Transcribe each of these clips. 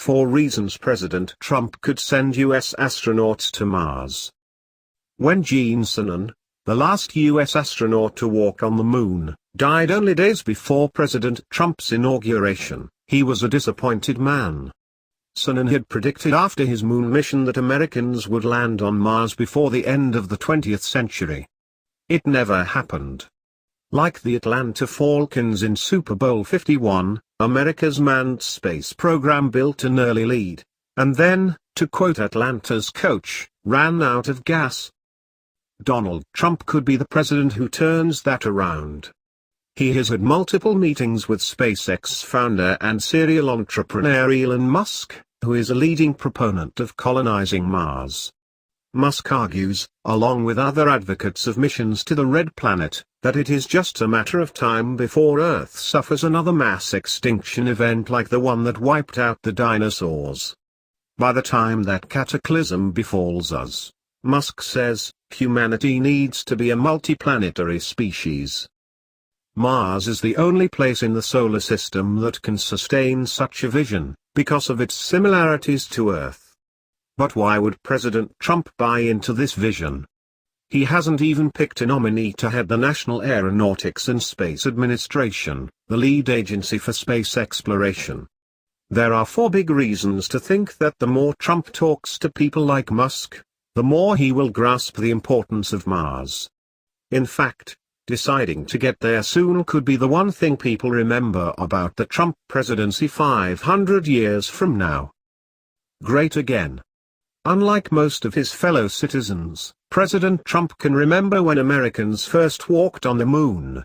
4 reasons President Trump could send U.S. astronauts to Mars. When Gene Cernan, the last U.S. astronaut to walk on the moon, died only days before President Trump's inauguration, he was a disappointed man. Cernan had predicted after his moon mission that Americans would land on Mars before the end of the 20th century. It never happened. Like the Atlanta Falcons in Super Bowl 51, America's manned space program built an early lead, and then, to quote Atlanta's coach, ran out of gas. Donald Trump could be the president who turns that around. He has had multiple meetings with SpaceX founder and serial entrepreneur Elon Musk, who is a leading proponent of colonizing Mars. Musk argues, along with other advocates of missions to the Red Planet, that it is just a matter of time before Earth suffers another mass extinction event like the one that wiped out the dinosaurs. By the time that cataclysm befalls us, Musk says, humanity needs to be a multi-planetary species. Mars is the only place in the solar system that can sustain such a vision, because of its similarities to Earth. But why would President Trump buy into this vision? He hasn't even picked a nominee to head the National Aeronautics and Space Administration, the lead agency for space exploration. There are 4 big reasons to think that the more Trump talks to people like Musk, the more he will grasp the importance of Mars. In fact, deciding to get there soon could be the one thing people remember about the Trump presidency 500 years from now. Great again. Unlike most of his fellow citizens, President Trump can remember when Americans first walked on the moon.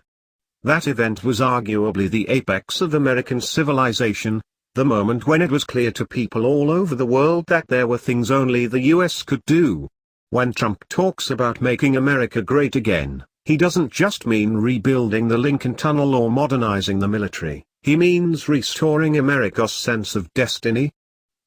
That event was arguably the apex of American civilization, the moment when it was clear to people all over the world that there were things only the US could do. When Trump talks about making America great again, he doesn't just mean rebuilding the Lincoln Tunnel or modernizing the military, he means restoring America's sense of destiny.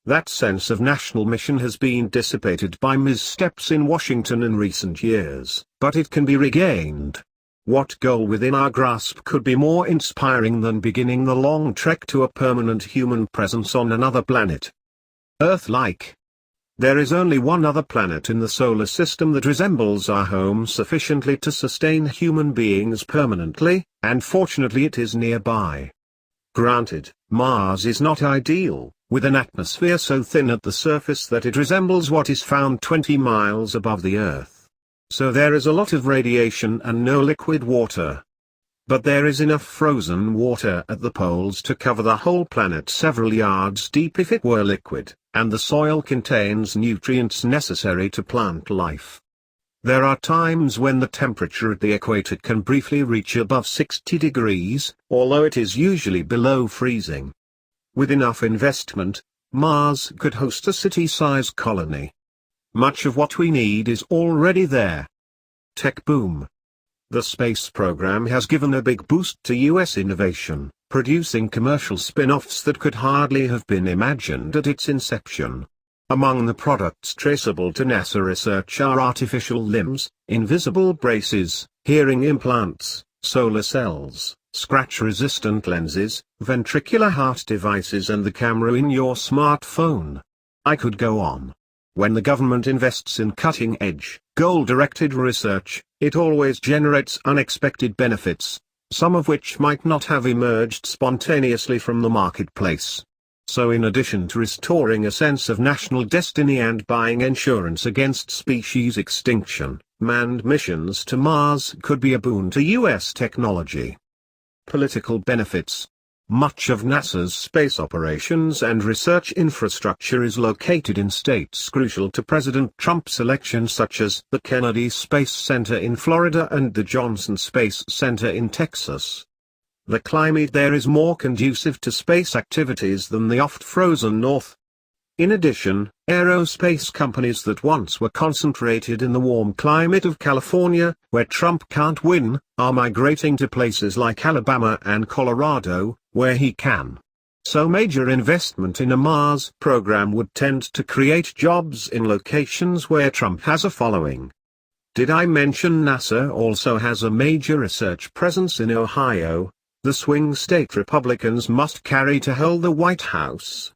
That sense of national mission has been dissipated by missteps in Washington in recent years, but it can be regained. What goal within our grasp could be more inspiring than beginning the long trek to a permanent human presence on another planet? Earth-like. There is only one other planet in the solar system that resembles our home sufficiently to sustain human beings permanently, and fortunately it is nearby. Granted, Mars is not ideal, with an atmosphere so thin at the surface that it resembles what is found 20 miles above the Earth. So there is a lot of radiation and no liquid water. But there is enough frozen water at the poles to cover the whole planet several yards deep if it were liquid, and the soil contains nutrients necessary to plant life. There are times when the temperature at the equator can briefly reach above 60 degrees, although it is usually below freezing. With enough investment, Mars could host a city-size colony. Much of what we need is already there. Tech boom. The space program has given a big boost to US innovation, producing commercial spin-offs that could hardly have been imagined at its inception. Among the products traceable to NASA research are artificial limbs, invisible braces, hearing implants, solar cells, scratch-resistant lenses, ventricular heart devices and the camera in your smartphone. I could go on. When the government invests in cutting-edge, goal-directed research, it always generates unexpected benefits, some of which might not have emerged spontaneously from the marketplace. So in addition to restoring a sense of national destiny and buying insurance against species extinction, manned missions to Mars could be a boon to US technology. Political benefits. Much of NASA's space operations and research infrastructure is located in states crucial to President Trump's election, such as the Kennedy Space Center in Florida and the Johnson Space Center in Texas. The climate there is more conducive to space activities than the oft-frozen North. In addition, aerospace companies that once were concentrated in the warm climate of California, where Trump can't win, are migrating to places like Alabama and Colorado, where he can. So major investment in a Mars program would tend to create jobs in locations where Trump has a following. Did I mention NASA also has a major research presence in Ohio, the swing state Republicans must carry to hold the White House?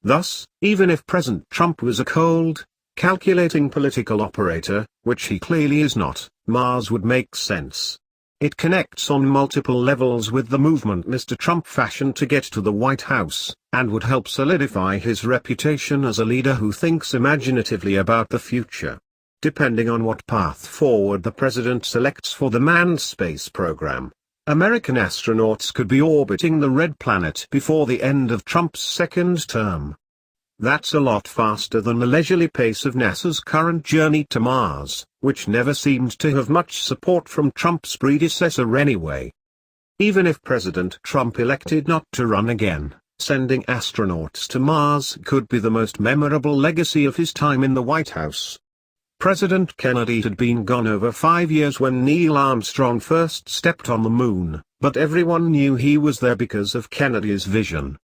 Thus, even if President Trump was a cold, calculating political operator, which he clearly is not, Mars would make sense. It connects on multiple levels with the movement Mr. Trump fashioned to get to the White House, and would help solidify his reputation as a leader who thinks imaginatively about the future. Depending on what path forward the president selects for the manned space program, American astronauts could be orbiting the red planet before the end of Trump's second term. That's a lot faster than the leisurely pace of NASA's current journey to Mars, which never seemed to have much support from Trump's predecessor anyway. Even if President Trump elected not to run again, sending astronauts to Mars could be the most memorable legacy of his time in the White House. President Kennedy had been gone over 5 years when Neil Armstrong first stepped on the moon, but everyone knew he was there because of Kennedy's vision.